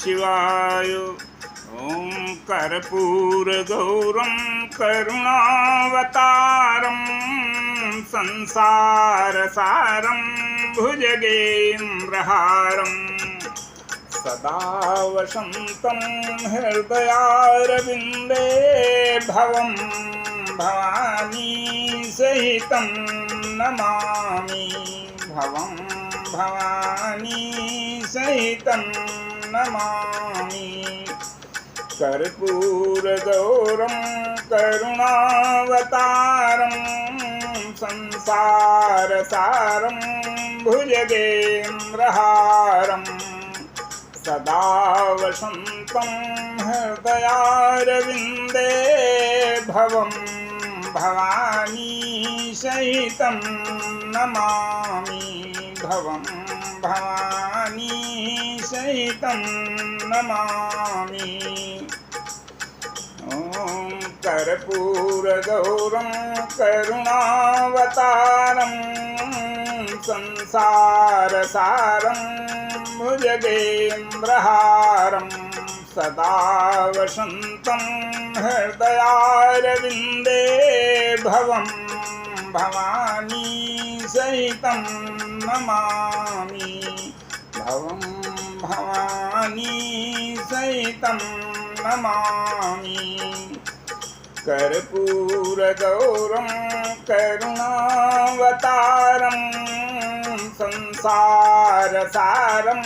शिवाय। ॐ कर्पूरगौरं करुणावतारं संसारसारं भुजगेन्द्रहारं सदा वसन्तं हृदयारविन्दे भवं भवानी सहितं नमामि। भवं भवानी सहितं नमामि। कर्पूरगौरं करुणावतारं संसारसारं भुजगेन्द्रहारं सदा वसन्तं हृदयारविन्दे भवं भवानी सहितं नमामि। भवं भवानी सहितं नमामि। ॐ कर्पूरगौरं करुणावतारं संसारसारं भुजगेन्द्रहारं सदा वसन्तं हृदयारविन्दे भवं भवानी सहितं नमामि। भवं भवानी सहितं नमामि। कर्पूरगौरं करुणावतारं संसारसारं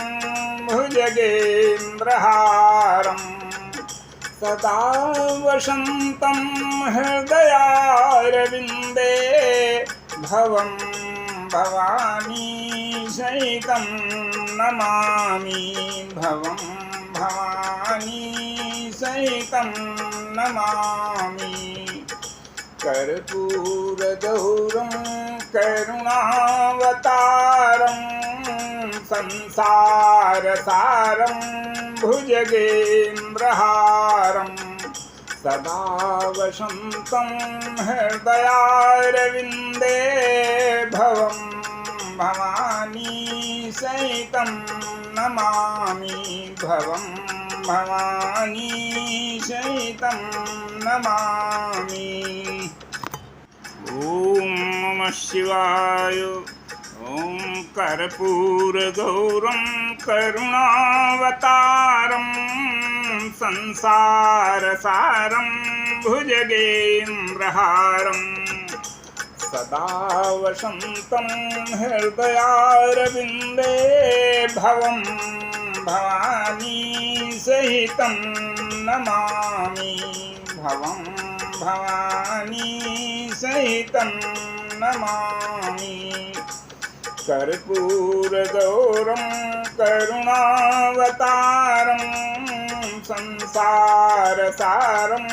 भुजगेन्द्रहारं सदा वसन्तं हृदयारविन्दे भवं भवानी सहितं नमामि। भवं भवानी सहितं नमामि। कर्पूरगौरं करुणावतारं संसारसारं भुजगेन्द्रहारं सदा वसन्तं हृदयारविन्दे भवं भवानी सहितं नमामि। भवं भवानी सहितं नमामि। ॐ नमः शिवाय। ॐ कर्पूरगौरं करुणावतारं संसारसारं भुजगेन्द्रहारं सदा वसन्तं हृदयारविन्दे भवं भवानी सहितं नमामि। भवं भवानी सहितं नमामि। कर्पूरगौरं करुणावतारं संसारसारं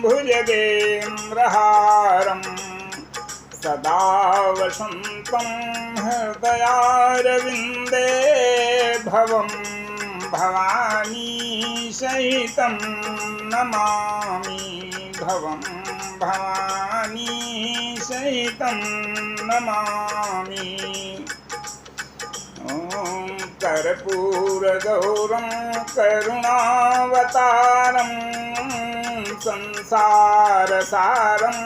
भुजगेन्द्रहारं सदा वसन्तं हृदयारविन्दे भवं भवानी सहितं नमामि। भवं भवानी सहितं नमामि। ॐ कर्पूरगौरं करुणावतारं संसारसारं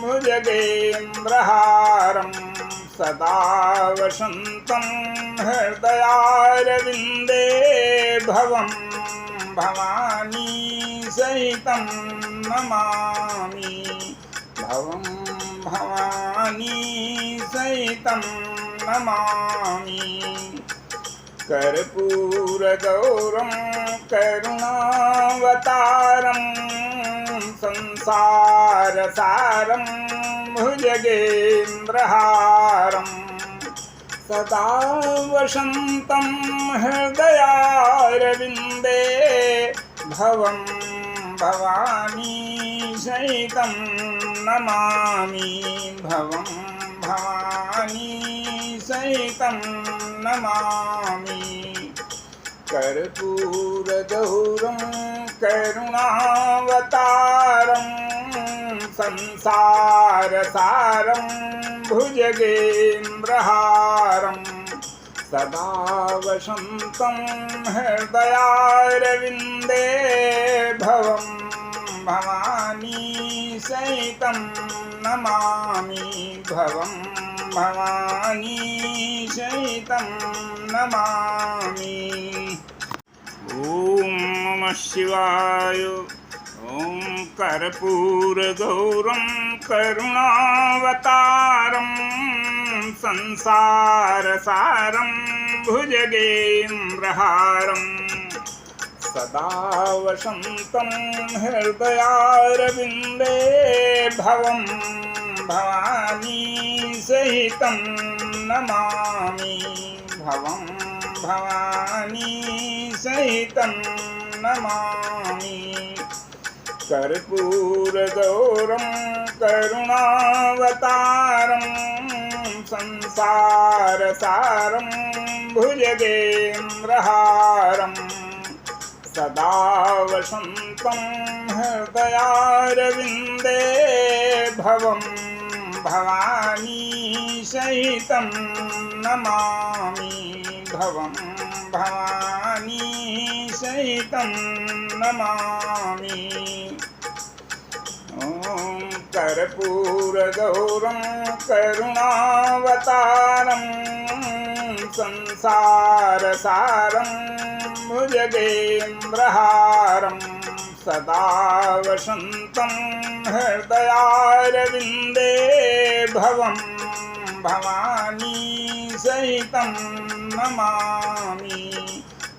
भुजगेन्द्रहारं सदा वसन्तं हृदयारविन्दे भवं भवानी सहितं नमामि। भवं भवानी सहितं नमामि। कर्पूरगौरं करुणावतारं संसारसारं भुजगेन्द्रहारं सदा वसन्तं हृदयारविन्दे भवं भवानी सहितं नमामि। भवं भवानी सहितं नमामि। कर्पूरगौरं करुणावतारं संसारसारं भुजगेन्द्रहारं सदा वसन्तं हृदयारविन्दे भवं भवानी सहितं नमामि भवं भवानी सहितं नमामि। ॐ नमः शिवाय। ॐ कर्पूरगौरं करुणावतारं संसारसारं भुजगेन्द्रहारं सदा वसन्तं हृदयारविन्दे भवं भवानी सहितं नमामि भवं भवानी सहितं नमामि। कर्पूरगौरं करुणावतारं संसारसारं भुजगेन्द्रहारं सदा वसन्तं हृदयारविन्दे भवं भवानी सहितं नमामि भवं भवानी सहितं नमामि। ॐ कर्पूरगौरं करुणावतारं संसारसारं भुजगेन्द्रहारं सदा वसन्तं हृदयारविन्दे भवं भवानी सहितं नमामि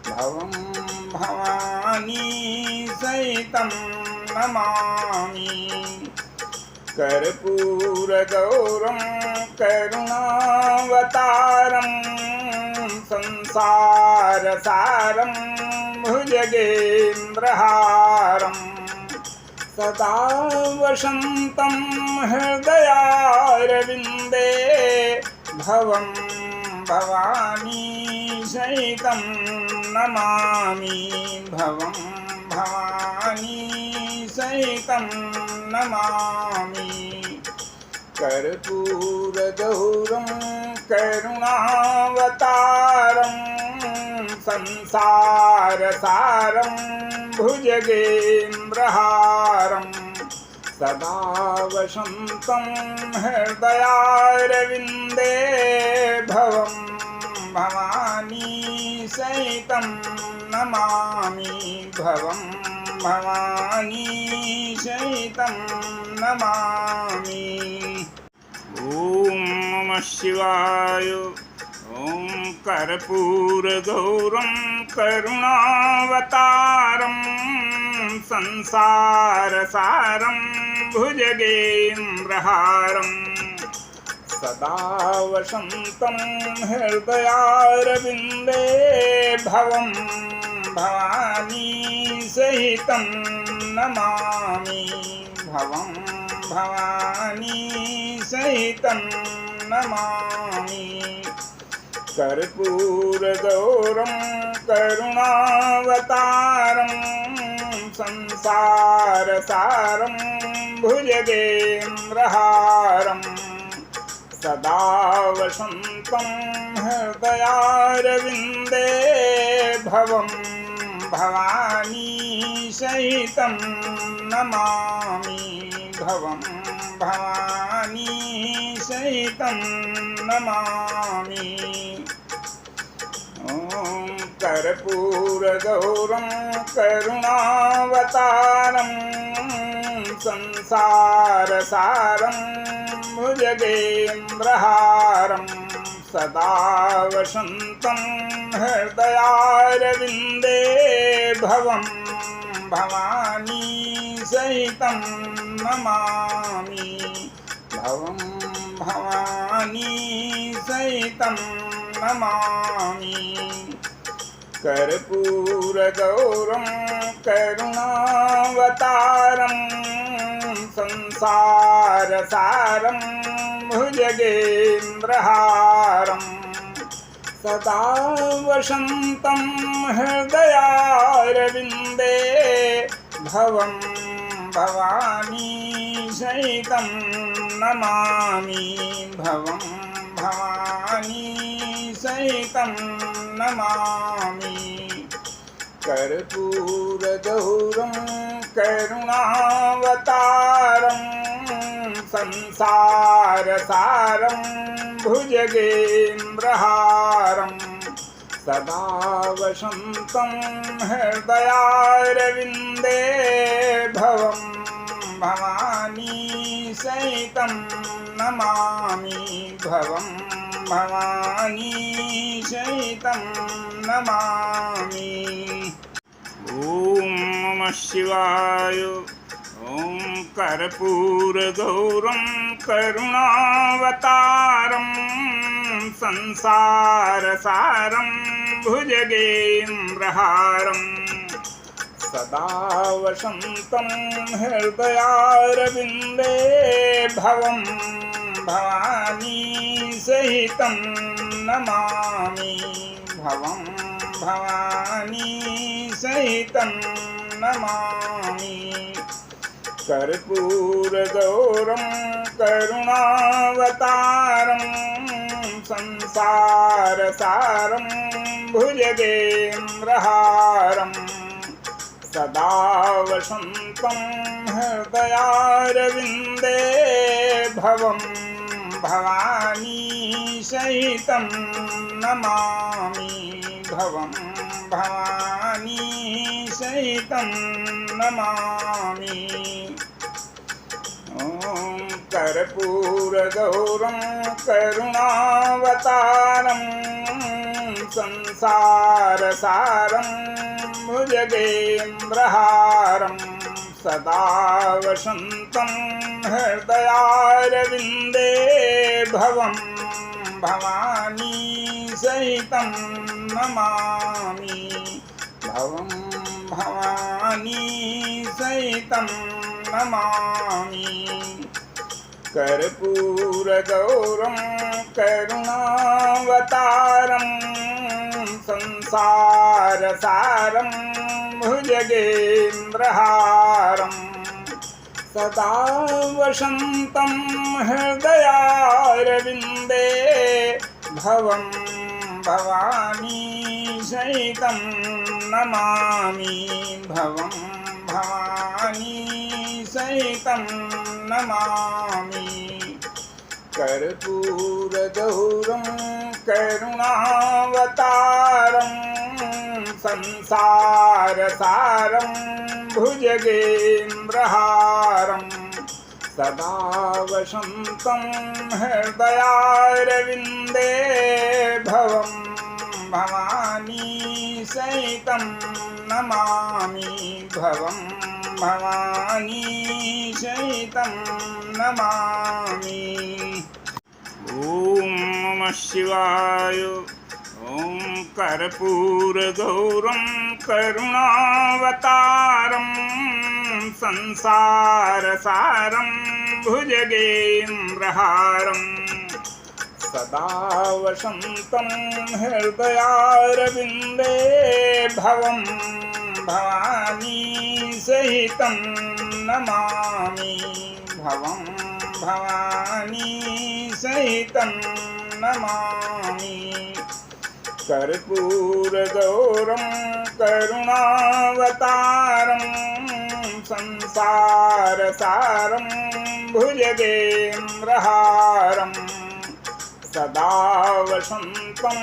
भवं भवानी सहितं नमामि। कर्पूरगौरं करुणावतारं संसारसारं भुजगेन्द्रहारं सदा वसन्तं हृदयारविन्दे भवं भवानी सहितं नमामि भवं भवानी सहितं नमामि। कर्पूरगौरं करुणावतारं संसारसारं भुजगेन्द्रहारं सदा वसन्तं हृदयारविन्दे भवं भवानी सहितं नमामि भवं भवानी सहितं नमामि। ॐ नमः शिवाय। ॐ कर्पूरगौरं करुणावतारं संसारसारं भुजगेन्द्रहारं सदा वसन्तं हृदयारविन्दे भवं भवानी सहितं नमामि भवं भवानी सहितं नमामि। कर्पूरगौरं करुणावतारं संसारसारं भुजगेन्द्रहारं सदा वसन्तं हृदयारविन्दे भवं भवानी सहितं नमामि भवं भवानी सहितं नमामि। ॐ कर्पूरगौरं करुणावतारं संसारसारं भुजगेन्द्रहारं सदा वसन्तं हृदयारविन्दे भवं भवानी सहितं नमामि भवं भवानी सहितं नमामि। कर्पूरगौरं करुणावतारं संसारसारं भुजगेन्द्रहारं सदा वसन्तं हृदयारविन्दे भवं भवानी सहितं नमामि भवं भवानी सहितं सहितं नमामि कर्पूरगौरं करुणावतारं संसारसारं भुजगेन्द्रहारं सदा वसन्तं हृदयारविन्दे भवं भवानी सहितं नमामि भवं भवानी सहितं नमामि। ॐ नमः शिवाय। ॐ कर्पूरगौरं करुणावतारं संसारसारं भुजगेन्द्रहारं सदा वसन्तं हृदयारविन्दे भवं भवानी सहितं नमामि भवं भवानी सहितं नमामि कर्पूरगौरं करुणावतारं संसारसारं भुजगेन्द्रहारं सदा वसन्तं हृदयारविन्दे भवं भवानी सहितं नमामि भवं भवानी सहितं नमामि। ॐ कर्पूरगौरं करुणावतारं संसारसारं भुजगेन्द्रहारं सदा वसन्तं हृदयारविन्दे भवं भवानी सहितं नमामि भवं भवानी सहितं नमामि कर्पूरगौरं करुणावतारं संसारसारं भुजगेन्द्रहारं सदा वसन्तं हृदयारविन्दे भवं भवानी सहितं नमामि भवं भवानी सहितं नमामि कर्पूरगौरं करुणावतारं संसारसारं भुजगेन्द्रहारं सदा वसन्तं हृदयारविन्दे भवं भवानी सहितं नमामि भवं भवानी सहितं नमामि। ॐ नमः शिवाय। ॐ कर्पूरगौरं करुणावतारं संसारसारं भुजगेन्द्रहारं सदा वसन्तं हृदयारविन्दे भवं भवानी सहितं नमामि भवं भवानी सहितं नमामि कर्पूरगौरं करुणावतारं संसारसारं भुजगेन्द्रहारं सदा वसन्तं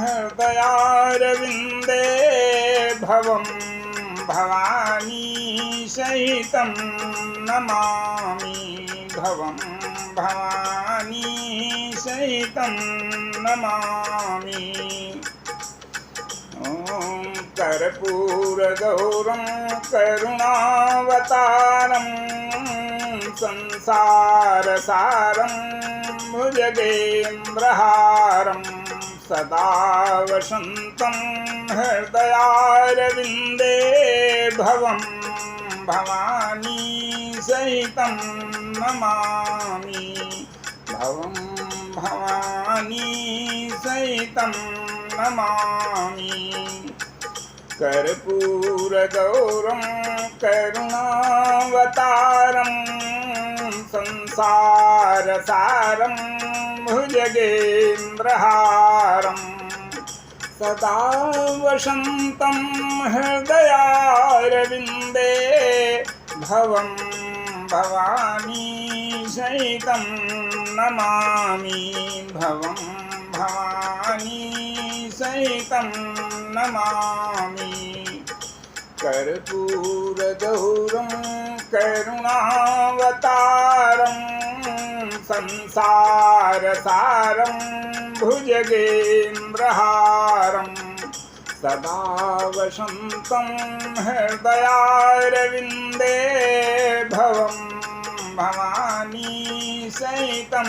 हृदयारविन्दे भवं भवानी सहितं नमामि भवं भवानी सहितं नमामि। ॐ कर्पूरगौरं करुणावतारं संसारसारं भुजगेन्द्रहारं सदा वसन्तं हृदयारविन्दे भवं भवानी सहितं नमामि भवं भवानी सहितं नमामि कर्पूरगौरं करुणावतारं संसारसारं भुजगेन्द्रहारं सदा वसन्तं हृदयारविन्दे भवं भवानी सहितं नमामि भवं भवानी सहितं नमामि कर्पूरगौरं करुणावतारं संसारसारं भुजगेन्द्रहारं सदा वसन्तं हृदयारविन्दे भवं भवानी सहितं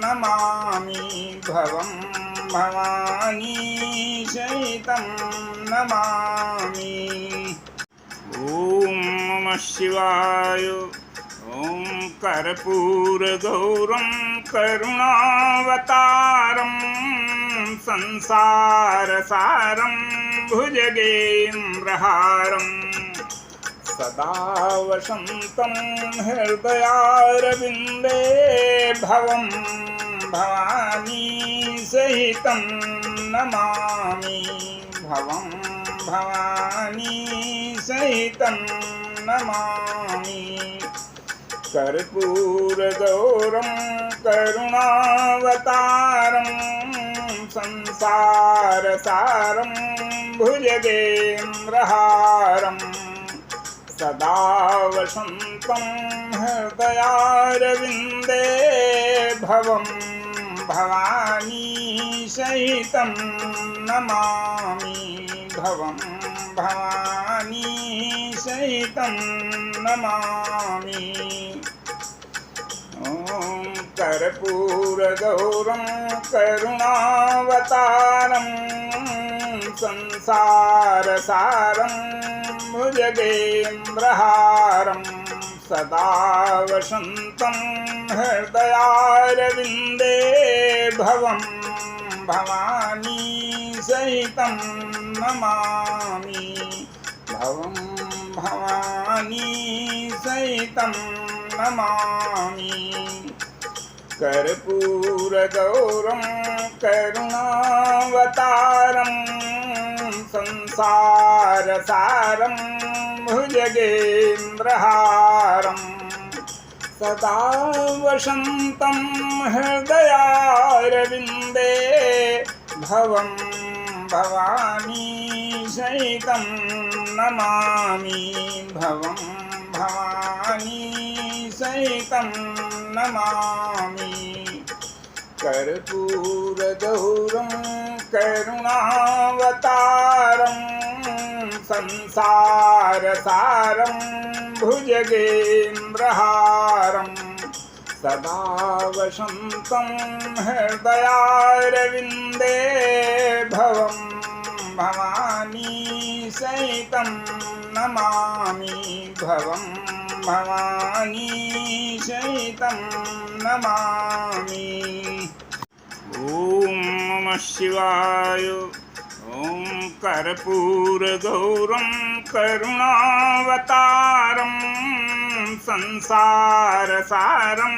नमामि भवं भवानी सहितं नमामि। ॐ नमः शिवाय। ॐ कर्पूरगौरं करुणावतारं संसारसारं भुजगेन्द्रहारं सदा वसन्तं हृदयारविन्दे भवं भवानी सहितं नमामि भवं भवानी सहितं नमामि। कर्पूरगौरं करुणावतारं संसारसारं भुजगेन्द्रहारं सदा वसन्तं हृदयारविन्दे भवं भवानी सहितं नमामि भवं भवानी सहितं नमामि। ॐ कर्पूरगौरं करुणावतारं संसारसारं भुजगेन्द्रहारं सदा वसन्तं हृदयारविन्दे भवं भवानी सहितं नमामि भवं भवानी सहितं नमामि। कर्पूरगौरं करुणावतारं संसारसारं भुजगेन्द्रहारं सदा वसन्तं हृदयारविन्दे भवं भवानी सहितं नमामि भवं भवानी सहितं नमामि। कर्पूरगौरं करुणावतारं संसारसारं भुजगेन्द्रहारं सदा वसन्तं हृदयारविन्दे भवं भवानी सहितं नमामि भवं भवानी सहितं नमामि। ॐ नमः शिवाय। ॐ कर्पूरगौरं करुणावतारं संसारसारं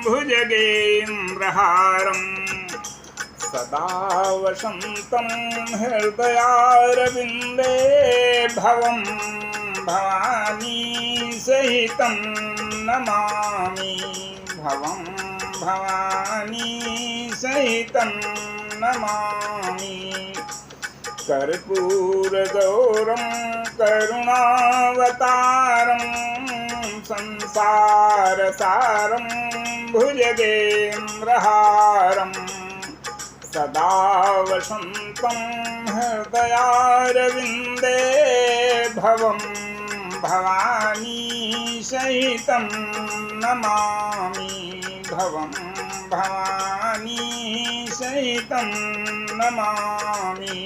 भुजगेन्द्रहारं सदा वसन्तं हृदयारविन्दे भवं भवानी सहितं नमामि भवं भवानी सहितं नमामि। कर्पूरगौरं करुणावतारं संसारसारं भुजगेन्द्रहारं सदा वसन्तं हृदयारविन्दे भवं भवानी सहितं नमामि भवं भवानी सहितं नमामि।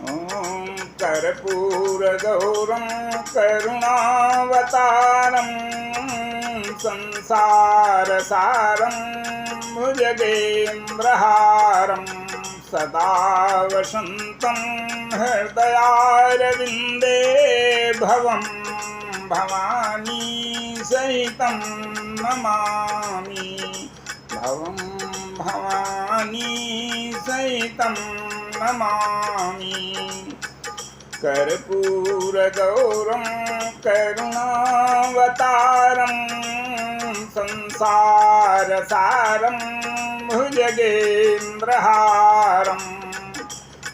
ॐ कर्पूरगौरं करुणावतारं संसारसारं भुजगेन्द्रहारं सदा वसन्तं हृदयारविन्दे भवं भवानी सहितं नमामि भवं भवानी सहितं नमामि कर्पूरगौरं करुणावतारं संसारसारं भुजगेन्द्रहारं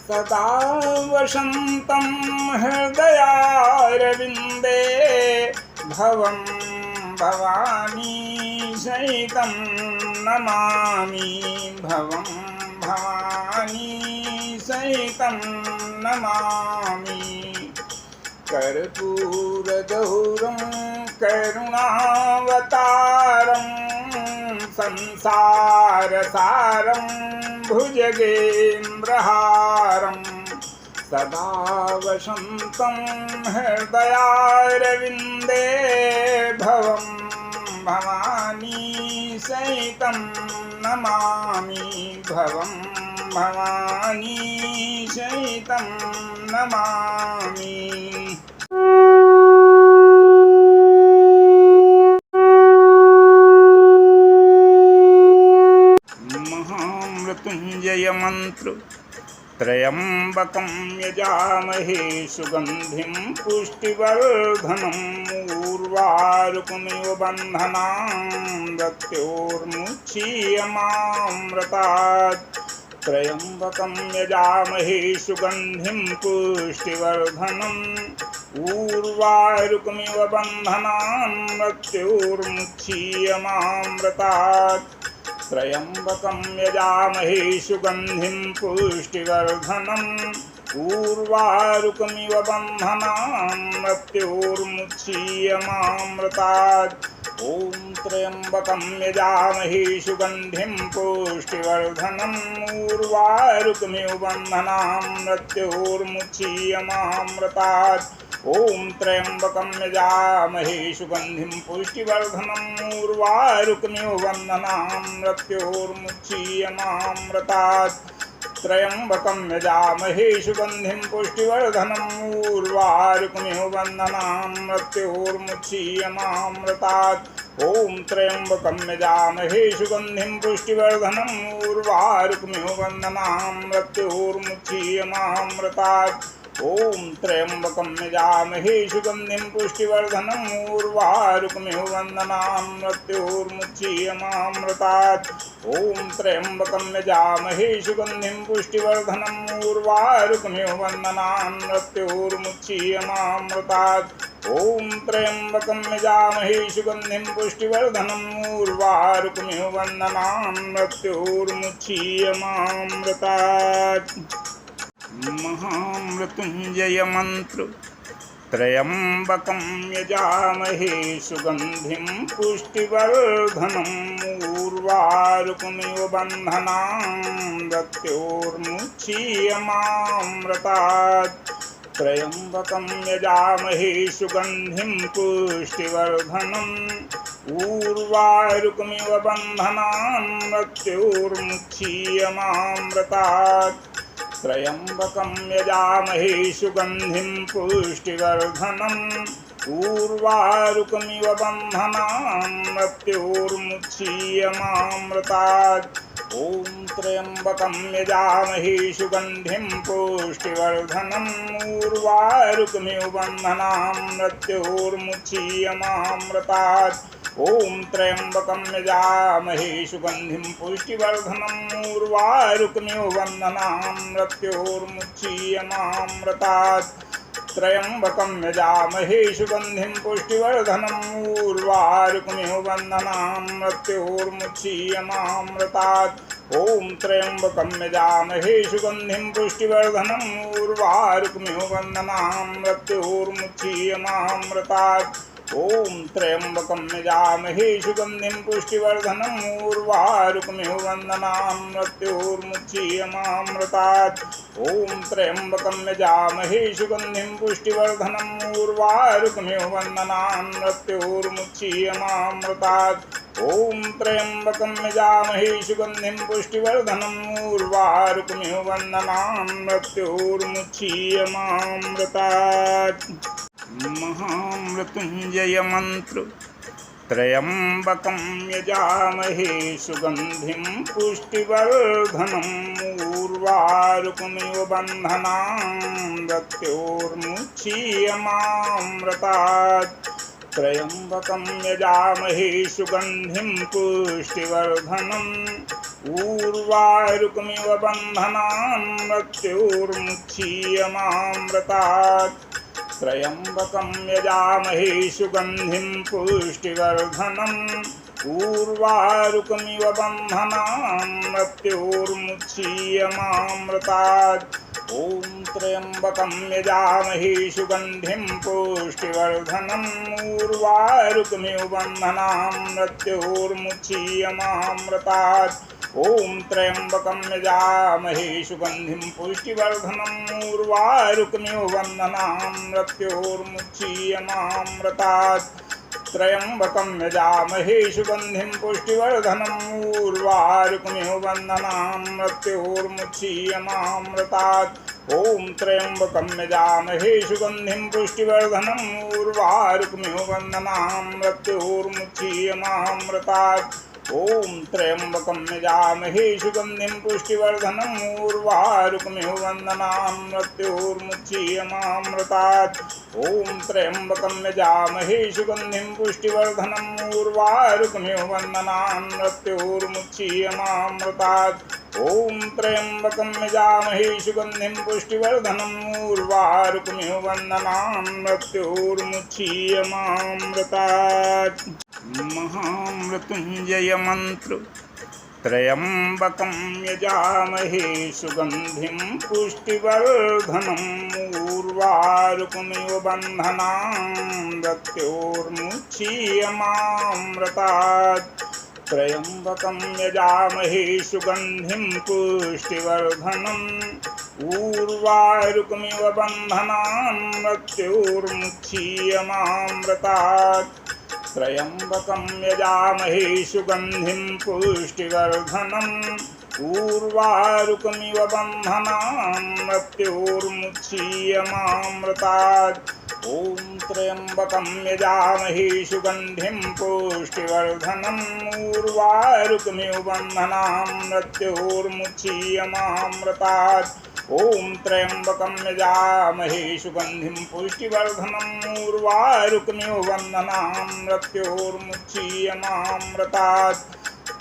सदा वसन्तं हृदयारविन्दे भवं भवानी सहितं नमामि भवं भवानी सहितं नमामि कर्पूरगौरं करुणावतारं संसारसारं भुजगेन्द्रहारं सदा वसन्तं हृदयारविन्दे भवं भवानी सहितं नमामि भवं भवानी सहितं नमामि महामृत्युंजय मंत्र त्र्यंबकं यजामहे सुगंधिं पुष्टिवर्धनम् उर्वारुकमिव बन्धनान् मृत्योर्मुच्यमामृतात् त्र्यंबकं यजामहे सुगंधिं पुष्टिवर्धनम् उर्वारुकमिव बन्धनान् मृत्योर्मुच्यमामृतात् त्र्यंबकं यजामहे सुगंधिं पुष्टिवर्धनम् उर्वारुकमिव बन्धनान् मृत्योर्मुच्यमामृतात् ॐ त्र्यंबकं यजामहे सुगंधिं पुष्टिवर्धनम् उर्वारुकमिव बन्धनान् मृत्योर्मुच्यमामृतात् ॐ त्र्यंबकं यजामहे सुगंधिं पुष्टिवर्धनम् उर्वारुकमिव बन्धनान् मृत्योर्मुच्यमामृतात् त्र्यंबकं यजामहे सुगंधिं पुष्टिवर्धनम् उर्वारुकमिव बन्धनान् मृत्योर्मुच्यमामृतात् ॐ त्र्यंबकं यजामहे सुगंधिं पुष्टिवर्धनम् उर्वारुकमिव बन्धनान् मृत्योर्मुच्यमामृतात् ॐ त्र्यंबकं यजामहे सुगंधिं पुष्टिवर्धनम् उर्वारुकमिव बन्धनान् मृत्योर्मुच्यमामृतात् ॐ त्र्यंबकं यजामहे सुगंधिं पुष्टिवर्धनम् उर्वारुकमिव बन्धनान् मृत्योर्मुच्यमामृतात् ॐ त्र्यंबकं यजामहे सुगंधिं पुष्टिवर्धनम् उर्वारुकमिव बन्धनान् मृत्योर्मुच्यमामृतात् महामृत्युंजय मंत्र त्र्यंबकं यजामहे सुगंधिं पुष्टिवर्धनम् उर्वारुकमिव बन्धनान् मृत्योर्मुच्यमामृतात् त्र्यंबकं यजामहे सुगंधिं पुष्टिवर्धनम् उर्वारुकमिव बन्धनान् मृत्योर्मुच्यमामृतात् त्र्यंबकं यजामहे सुगंधिं पुष्टिवर्धनम् उर्वारुकमिव बन्धनान् मृत्योर्मुच्यमामृतात् ॐ त्र्यंबकं यजामहे सुगंधिं पुष्टिवर्धनम् उर्वारुकमिव बन्धनान् मृत्योर्मुच्यमामृतात् ॐ त्र्यंबकं यजामहे सुगंधिं पुष्टिवर्धनम् उर्वारुकमिव बन्धनान् मृत्योर्मुच्यमामृतात् त्र्यंबकं यजामहे सुगंधिं पुष्टिवर्धनम् उर्वारुकमिव बन्धनान् मृत्योर्मुच्यमामृतात् ॐ त्र्यंबकं यजामहे सुगंधिं पुष्टिवर्धनम् उर्वारुकमिव बन्धनान् मृत्योर्मुच्यमामृतात् ॐ त्र्यंबकं यजामहे सुगंधिं पुष्टिवर्धनम् उर्वारुकमिव बन्धनान् मृत्योर्मुच्यमामृतात् ॐ त्र्यंबकं यजामहे सुगंधिं पुष्टिवर्धनम् उर्वारुकमिव बन्धनान् मृत्योर्मुच्यमामृतात् ॐ त्र्यंबकं यजामहे सुगंधिं पुष्टिवर्धनम् उर्वारुकमिव बन्धनान् मृत्योर्मुच्यमामृतात् महामृत्युंजय मंत्र त्र्यंबकं यजामहे सुगंधिं पुष्टिवर्धनम् ऊर्वारुकमिव बन्धनान् मृत्योर्मुच्यमामृतात् त्र्यम्बकं यजामहे सुगन्धिं पुष्टिवर्धनम् ऊर्वारुकमिव बन्धनान् मृत्योर्मुच्यमामृतात् त्र्यम्बकं यजामहे सुगन्धिं पुष्टिवर्धनम् ऊर्वारुकमिव बन्धनान् मृत्योर्मुच्यमामृतात् ॐ त्र्यम्बकं यजामहे सुगन्धिं पुष्टिवर्धनम् ऊर्वारुकमिव बन्धनान् मृत्योर्मुच्यमामृतात् ॐ त्र्यम्बकं यजामहे सुगन्धिं पुष्टिवर्धनम् ऊर्वारुकमिव बन्धनान् मृत्योर्मुच्यमामृतात् त्र्यम्बकं यजामहे सुगन्धिं पुष्टिवर्धनम् ऊर्वारुकमिव बन्धनान् मृत्योर्मुच्यमामृतात् ॐ त्र्यम्बकं यजामहे सुगन्धिं पुष्टिवर्धनम् ऊर्वारुकमिव बन्धनान् मृत्योर्मुच्यमामृतात् ॐ त्र्यम्बकं यजामहे सुगन्धिं पुष्टिवर्धनम् ऊर्वारुकमिव बन्धनान् मृत्योर्मुच्यमामृतात् ॐ त्र्यम्बकं यजामहे सुगन्धिं पुष्टिवर्धनम् ऊर्वारुकमिव बन्धनान् मृत्योर्मुच्यमामृतात् ॐ त्र्यम्बकं यजामहे सुगन्धिं पुष्टिवर्धनम् ऊर्वारुकमिव बन्धनान् मृत्योर्मुच्यमामृतात् महामृत्युंजय मंत्र त्र्यम्बकं यजामहे सुगन्धिं पुष्टिवर्धनम् ऊर्वारुकमिव बन्धनान् मृत्योर्मुच्यमामृतात् त्र्यम्बकं यजामहे सुगन्धिं पुष्टिवर्धनम् ऊर्वारुकमिव बन्धनान् मृत्योर्मुच्यमामृतात् त्र्यम्बकं यजामहे सुगन्धिं पुष्टिवर्धनम् ऊर्वारुकमिव बन्धनान् मृत्योर्मुच्यमामृतात् ॐ त्र्यम्बकं यजामहे सुगन्धिं पुष्टिवर्धनम् ऊर्वारुकमिव बन्धनान् मृत्योर्मुच्यमामृतात् ॐ त्र्यम्बकं यजामहे सुगन्धिं पुष्टिवर्धनम् ऊर्वारुकमिव बन्धनान् मृत्योर्मुच्यमामृतात्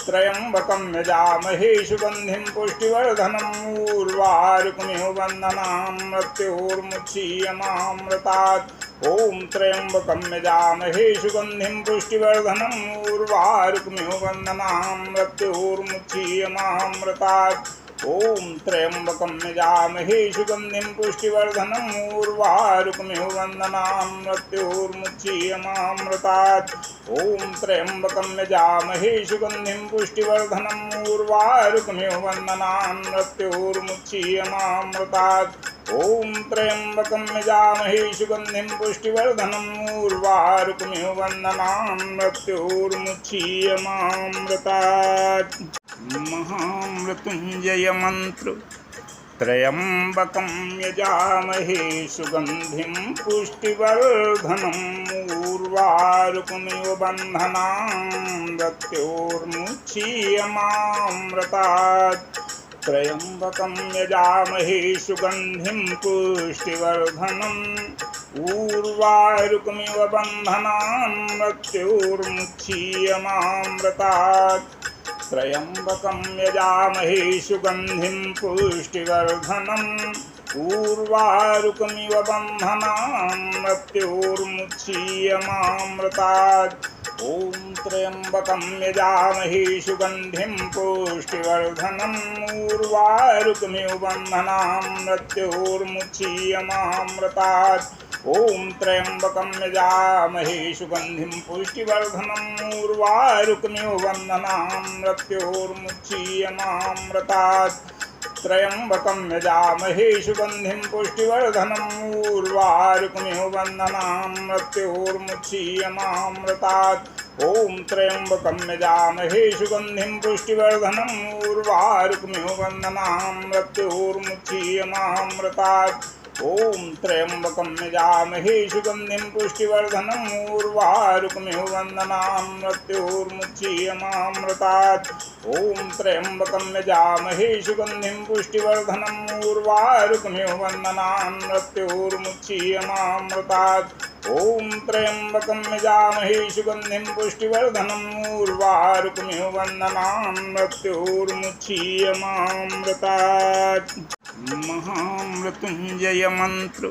त्र्यम्बकं यजामहे सुगन्धिं पुष्टिवर्धनम् ऊर्वारुकमिव बन्धनान् मृत्योर्मुच्यमामृतात् ॐ त्र्यम्बकं यजामहे सुगन्धिं पुष्टिवर्धनम् ऊर्वारुकमिव बन्धनान् मृत्योर्मुच्यमामृतात् ॐ त्र्यम्बकं यजामहे सुगन्धिं पुष्टिवर्धनम् ऊर्वारुकमिव बन्धनान् मृत्योर्मुच्यमामृतात् ॐ त्र्यम्बकं यजामहे सुगन्धिं पुष्टिवर्धनम् ऊर्वारुकमिव बन्धनान् मृत्योर्मुच्यमामृतात् ॐ त्र्यम्बकं यजामहे सुगन्धिं पुष्टिवर्धनम् ऊर्वारुकमिव बन्धनान् मृत्योर्मुच्यमामृतात् महामृत्युंजय मंत्र त्र्यम्बकं यजामहे सुगन्धिं पुष्टिवर्धनम् ऊर्वारुकमिव बन्धनान् मृत्योर्मुच्यमामृतात् त्र्यम्बकं यजामहे सुगन्धिं पुष्टिवर्धनम् ऊर्वारुकमिव बन्धनान् मृत्योर्मुच्यमामृतात् त्र्यम्बकं यजामहे सुगन्धिं पुष्टिवर्धनम् ऊर्वारुकमिव बन्धनान् मृत्योर्मुच्यमामृतात् ॐ त्र्यम्बकं यजामहे सुगन्धिं पुष्टिवर्धनम् ऊर्वारुकमिव बन्धनान् मृत्योर्मुच्यमामृतात् ॐ त्र्यम्बकं यजामहे सुगन्धिं पुष्टिवर्धनम् ऊर्वारुकमिव बन्धनान् मृत्योर्मुच्यमामृतात् त्र्यम्बकं यजामहे सुगन्धिं पुष्टिवर्धनम् ऊर्वारुकमिव बन्धनान् मृत्योर्मुच्यमामृतात् ॐ त्र्यम्बकं यजामहे सुगन्धिं पुष्टिवर्धनम् ऊर्वारुकमिव बन्धनान् मृत्योर्मुच्यमामृतात् ॐ त्र्यम्बकं यजामहे सुगन्धिं पुष्टिवर्धनम् ऊर्वारुकमिव बन्धनान् मृत्योर्मुच्यमामृतात् ॐ त्र्यम्बकं यजामहे सुगन्धिं पुष्टिवर्धनम् उर्वारुकमिव बन्धनान् मृत्योर्मुच्यमामृतात् ॐ त्र्यम्बकं यजामहे सुगन्धिं पुष्टिवर्धनम् उर्वारुकमिव बन्धनान् मृत्योर्मुच्यमामृतात्। महामृत्युञ्जय मंत्र।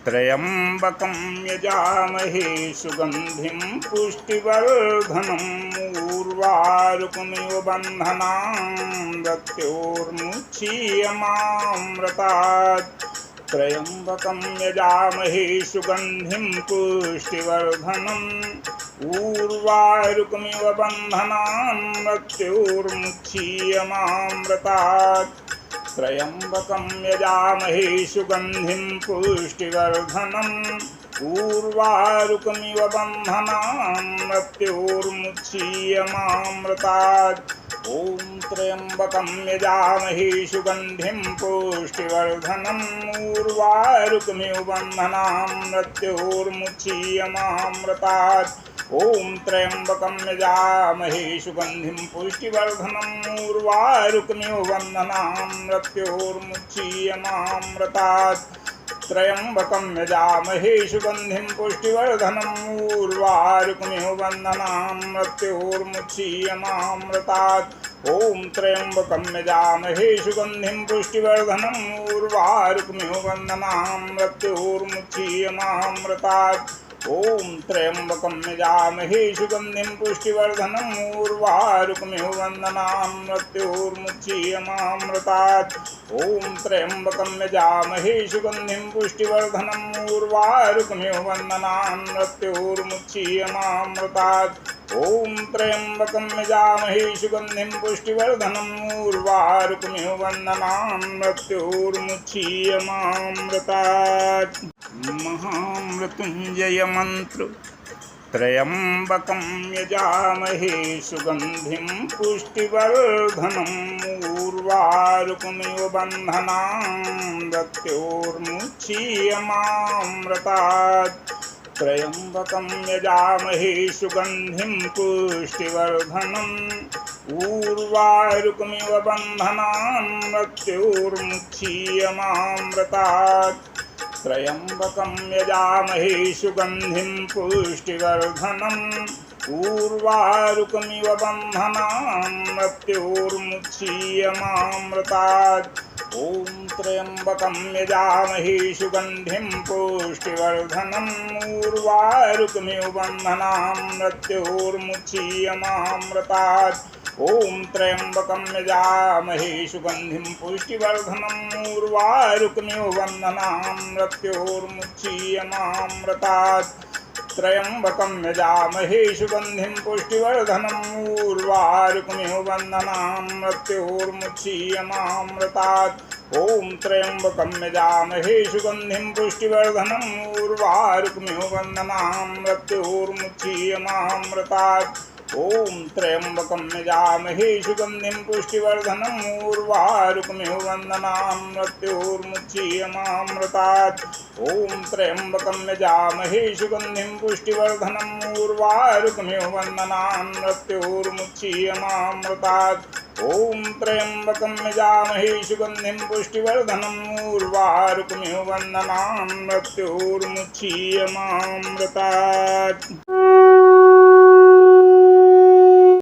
त्र्यम्बकं यजामहे सुगन्धिं पुष्टिवर्धनम् उर्वारुकमिव बन्धनान् मृत्योर्मुच्यमामृतात् त्र्यम्बकं यजामहे सुगन्धिं पुष्टिवर्धनम् उर्वारुकमिव बन्धनान् मृत्योर्मुच्यमामृतात् त्र्यम्बकं यजामहे सुगन्धिं पुष्टिवर्धनम् उर्वारुकमिव बन्धनान् मृत्योर्मुच्यमामृतात् ॐ त्र्यम्बकं यजामहे सुगन्धिं पुष्टिवर्धनम् उर्वारुकमिव बन्धनान् मृत्योर्मुच्यमामृतात् ॐ त्र्यम्बकं यजामहे सुगन्धिं पुष्टिवर्धनम् उर्वारुकमिव बन्धनान् मृत्योर्मुच्यमामृतात् त्र्यम्बकं यजामहे सुगन्धिं पुष्टिवर्धनम् उर्वारुकमिव बन्धनान् मृत्योर्मुच्यमामृतात् ॐ त्र्यम्बकं यजामहे सुगन्धिं पुष्टिवर्धनम् उर्वारुकमिव बन्धनान् मृत्योर्मुच्यमामृतात् ॐ त्र्यम्बकं यजामहे सुगन्धिं पुष्टिवर्धनम् उर्वारुकमिव बन्धनान् मृत्योर्मुच्यमामृतात् ॐ त्र्यम्बकं यजामहे सुगन्धिं पुष्टिवर्धनम् उर्वारुकमिव बन्धनान् मृत्योर्मुच्यमामृतात् ॐ त्र्यम्बकं यजामहे सुगन्धिं पुष्टिवर्धनम् उर्वारुकमिव बन्धनान् मृत्योर्मुच्यमामृतात्। महामृत्युञ्जय मंत्र। त्र्यम्बकं यजामहे सुगन्धिं पुष्टिवर्धनम् उर्वारुकमिव बन्धनान् मृत्योर्मुच्यमामृतात् त्र्यम्बकं यजामहे सुगन्धिं पुष्टिवर्धनम् उर्वारुकमिव बन्धनान् मृत्योर्मुच्यमामृतात् त्र्यम्बकं यजामहे सुगन्धिं पुष्टिवर्धनम् उर्वारुकमिव बन्धनान् मृत्योर्मुच्यमामृतात् ॐ त्र्यम्बकं यजामहे सुगन्धिं पुष्टिवर्धनम् उर्वारुकमिव बन्धनान् मृत्योर्मुच्यमामृतात् ॐ त्र्यम्बकं यजामहे सुगन्धिं पुष्टिवर्धनम् उर्वारुकमिव बन्धनान् मृत्योर्मुच्यमामृतात् त्र्यम्बकं यजामहे सुगन्धिं पुष्टिवर्धनम् उर्वारुकमिव बन्धनान् मृत्योर्मुच्यमामृतात् ॐ त्र्यम्बकं यजामहे सुगन्धिं पुष्टिवर्धनम् उर्वारुकमिव बन्धनान् मृत्योर्मुच्यमामृतात् ॐ त्र्यम्बकं यजामहे सुगन्धिं पुष्टिवर्धनम् उर्वारुकमिव बन्धनान् मृत्योर्मुच्यमामृतात् ॐ त्र्यम्बकं यजामहे सुगन्धिं पुष्टिवर्धनम् उर्वारुकमिव बन्धनान् मृत्योर्मुच्यमामृतात् ॐ त्र्यम्बकं यजामहे सुगन्धिं पुष्टिवर्धनम् उर्वारुकमिव बन्धनान् मृत्योर्मुच्यमामृतात्।